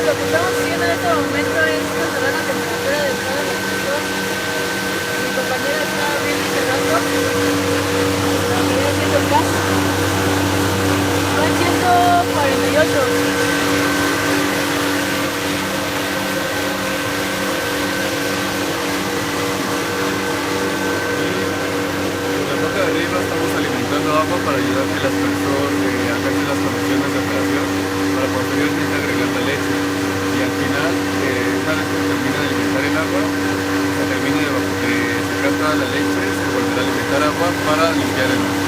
lo que estamos haciendo en este momento es controlar la temperatura de cada locutor. Mi compañera está viendo ese rato. Lo que viene siendo el gas. Van 148. En la parte de arriba estamos alimentando agua para ayudar a que las personas alcancen las condiciones de operación para posteriormente agregar la leche. Y al final, una vez que se termine de alimentar el agua, se termine de secar toda la leche, se volverá a alimentar agua para limpiar el